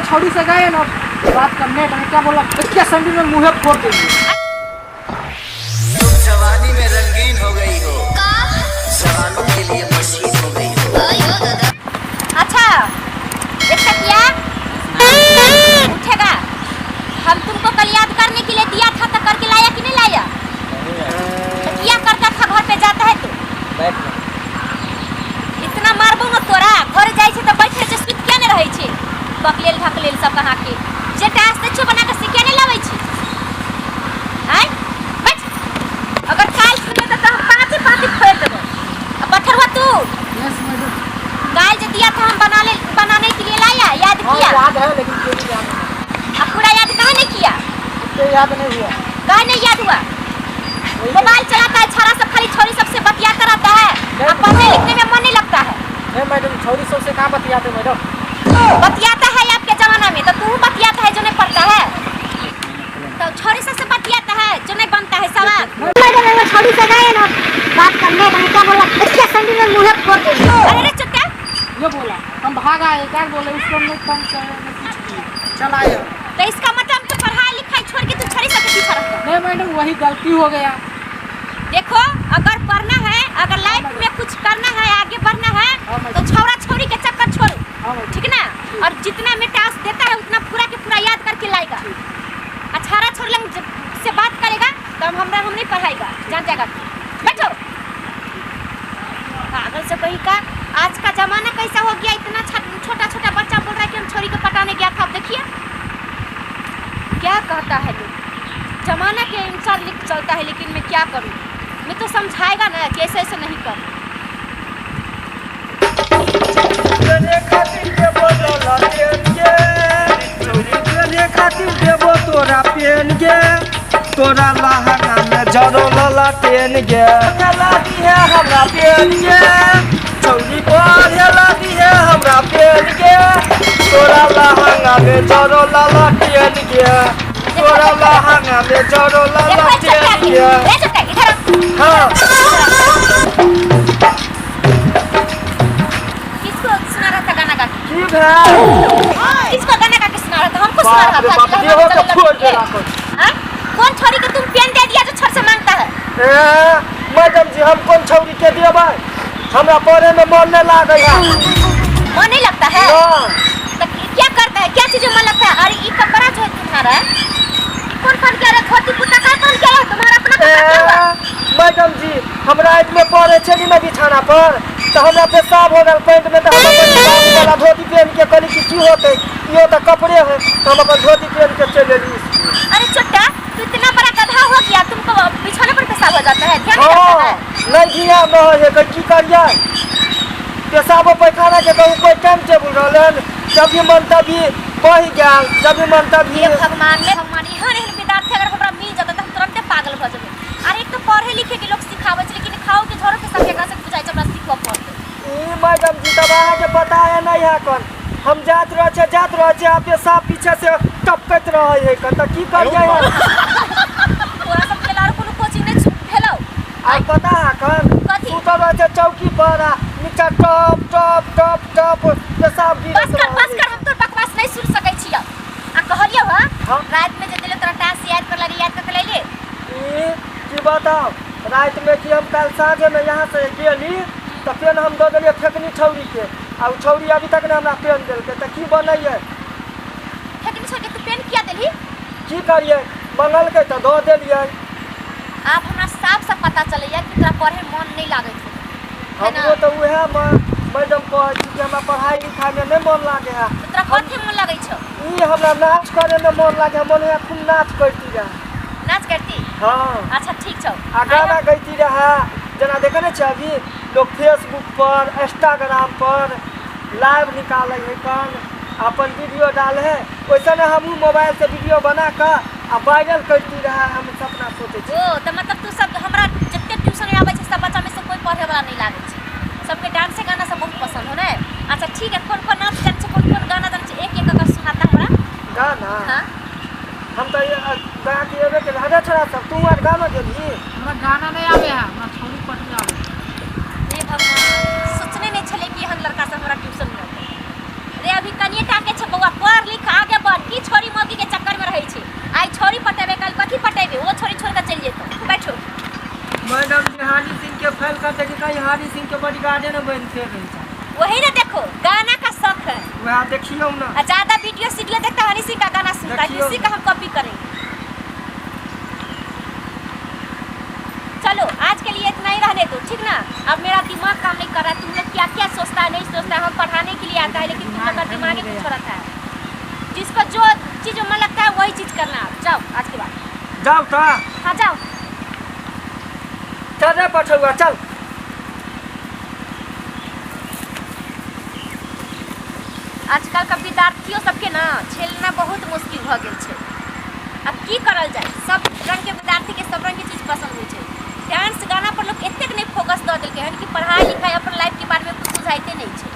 वो छौड़ी से गए ना बात करने तो क्या बोला इसके सैंडल में मुँह फोड़ देंगे। तुम जवानी में रंगीन हो गई हो, जवानों के लिए मशीन हो गई हो। अच्छा देखा क्या उठेगा? हम तुमको कल याद करने के लिए दिया था तो करके लाया कि नहीं लाया? तो क्या करता था घर पे जाता है तो? इतना मारबो न तोरा घर जाई छे तो बैठे छे सुत क्या नहीं रहे छे? बकलेल ढकलेल सब कहा के जे टास ते छो बना के सिके नहीं लावे छे। हैं बैठ, अगर काल सुने तो हम पांच फोड़ देबो। अब पत्थर हो तू यस मैडम। गाय जो दिया था हम बनाने के लिए लाया, याद किया? याद है लेकिन क्यों नहीं याद है? अब पूरा याद काहे नहीं किया? तो याद नहीं हुआ। काहे नहीं याद हुआ? मोबाइल चलाता है छारा सब, खाली छोरी सबसे बतिया कराता है। अब पढ़ने लिखने में मन नहीं लगता है। नहीं मैडम, छोरी सबसे कहाँ बतियाते मैडम? बतियाता है आपके जमाना में तो तू बतियाता है जो नहीं पढ़ता है, तो छोरी सबसे बतियाता है जो नहीं बनता है सवाल। मैडम वो छोड़ी से गए ना बात करने तो क्या बोला इसके सैंडल में मुँह फोड़ देंगे। अरे रे चुप कर। ये बोला हम भाग आए, क्या बोले उसको नहीं कम चल आए। तो इसका मतलब तू पढ़ाई लिखाई छोड़ के तू छोरी सबके पीछे रहता। नहीं मैडम, वही गलती हो गया। देखो अगर पढ़ना है, अगर लाइफ में कुछ करना है, आगे बढ़ना है तो छोरा छोरी के चक्कर छोड़ो, ठीक ना? और जितना में टास्क देता है उतना पूरा के पूरा याद करके लाएगा। अछारा छोड़ लंग से बात करेगा तो हम नहीं पढ़ाएगा, जान जाएगा। बैठो पागल से कहीं का। आज का जमाना कैसा हो गया, इतना छोटा छोटा बच्चा बोल रहा है कि हम छोरी को पटाने गया था। अब देखिए क्या कहता है लोग, जमाना के अनुसार चलता है। लेकिन मैं क्या करूँ, मैं तो समझाएगा ना कि ऐसे ऐसे नहीं कर। तोरा पेन गे, तोरा लहंगा में जरो लला पेन गे, दी है हमरा पेन गे, छौरी पढ़ेला दी है हमरा पेन गे, तोरा लहंगा में जरो लला पेन गे, तोरा लहंगा में जरो लला पेन गे। हाँ किसको सुना रहा था गाना गा के? की भाई किसको गाना गा के सुना रहा था? हमको सुना रहा था। हाँ? कौन छोरी को तुम पेन दे दिया जो छोर से मांगता है? मैडम जी, हम कौन छौरी के दिए भाई? हमरा पढ़े में मन नहीं लागे है। मन नहीं लगता है? तो क्या करता है, क्या चीज में मन लगता है? अरे ये कपड़ा जो है तुम्हारा, कौन पहन के रहा? धोती कुर्ता का पहन के रहा? तुम्हारा अपना कपड़ा क्या हुआ? मैडम जी, हमरा रात में पड़े छली में बिछाना पर तो हमरा पेशाब हो गल पैंट में, तो हम अपन वाला धोती पहन के कहली कि की होते, यो तो कपड़े है, तो हम अपन धोती पहन के चले ली। अरे छोटा, तू इतना बड़ा गधा हो गया, तुमको बिछाने पर पेशाब हो जाता है? ध्यान नहीं रखता है? नहीं ध्यान न है की करिए? पेशाब पैखाना के तो कोई टाइम टेबल रहलन, जब भी मन तभी बह गया, जब भी मन तभी। भगवान ने भगवान यहाँ नहीं विद्यार्थी अगर हमरा मिल जाता तो हम तुरंत पागल हो जाबे। अरे एक तो पढ़े लिखे के लोग सिखावे छै, लेकिन खाओ के झोरो के सब एकरा से बुझाई छै हमरा सिखवा पड़ते। ई मैडम जी तब अहाँ के पता है नहीं है कौन हम जात रहे छे आपके साफ पीछे से टपकत रहे है कत की करिए तोरा सब के लार कोनो कोचिंग नहीं भेलो? आ पता है कौन कथी? तू तो रहे चौकी पर नीचे टप टप टप टप पेशाब गिरत रहे। बस कर हम तो बकवास नहीं सुन सकै छी। आ कहलियो हां रात में जे दिले तोरा टास्क याद कर ले ले। ई की बताओ, रात में कि हम कल साँझे में यहाँ से गेली तो पेन हम दे दिलिए फेकनी छौरी के, आ छौरी अभी तक ने हमरा पेन देलकै, तो की बनैए? फेकनी छोड़ के तू पेन किया देली? की करिए, मंगलकै तो दो देलिए। आप हमरा साफ साफ पता चलैया कि तोरा पढ़े मन नहीं लागै छै। हमको तो उहे मैडम कहै छी कि हमरा पढ़ाई लिखाई में नहीं मन लागे है। तो तोरा कथी मन लागै छौ? ई हमरा नाच करे में मन लागे, मन है खूब नाच करती रहे। नाच करती? हाँ अच्छा ठीक छौ। आ गाना गैती रहे, जना देखे नहीं अभी लोग फेसबुक पर इंस्टाग्राम पर लाइव निकाले है कौन अपन वीडियो डाले है, वैसे ने हम मोबाइल से वीडियो बना कर आ वायरल करती रहे। हम सपना सोचे छी। ओ तो मतलब तू सब हमरा जत्ते ट्यूशन आबै छै सब बच्चा में से कोई पढ़े वाला नहीं लागे छै, सबके डांस गाना सब बहुत पसंद हो ने? अच्छा ठीक है, कौन कौन नाच जाने छै, कौन कौन गाना जाने छै, एक एक कर सुनाता हमरा गाना? हां हम तो गा के एबे के हरे छोरा सब तू आज गाना देबी? हमरा गाना नहीं आवे है, हमरा छोरी पढ़े आवे। हे भगवान, सोचने नहीं छले कि हम लड़का सब हमरा ट्यूशन में रे अभी कनिए टाके छ बउआ, पढ़ लिख कहीं हरी सिंह के बॉडीगार्डे न बन फिर रही था। वही ना देखो गाना का शौक है। वह देखियो ना। और ज्यादा वीडियो सीडियो देखता हनी सिंह का गाना सुनता है, देखियो इसी का हम कॉपी करेंगे। चलो आज के लिए इतना ही रहने दो, ठीक ना। अब मेरा दिमाग काम नहीं कर रहा है, तुम लोग क्या क्या सोचता है नहीं सोचता है। हम पढ़ाने के लिए आता है लेकिन तुम लोग का दिमाग ही कुछ रहता है। जिसको जो चीज मन लगता है वही चीज करना। जाओ आज के बाद जाओ ता। हाँ जाओ। चल रे पठुआ चल। आजकल का विद्यार्थियों सबके ना झेलना बहुत मुश्किल भ गेल छै। अब की करल जाए, सब रंग के विद्यार्थी के सब रंग के चीज पसंद होइ छै। डांस गाना पर लोग एतेक नहीं फोकस दऽ देलकै हन कि पढ़ाई लिखाई अपन लाइफ के बारे में कुछ बुझाइते नहीं छै।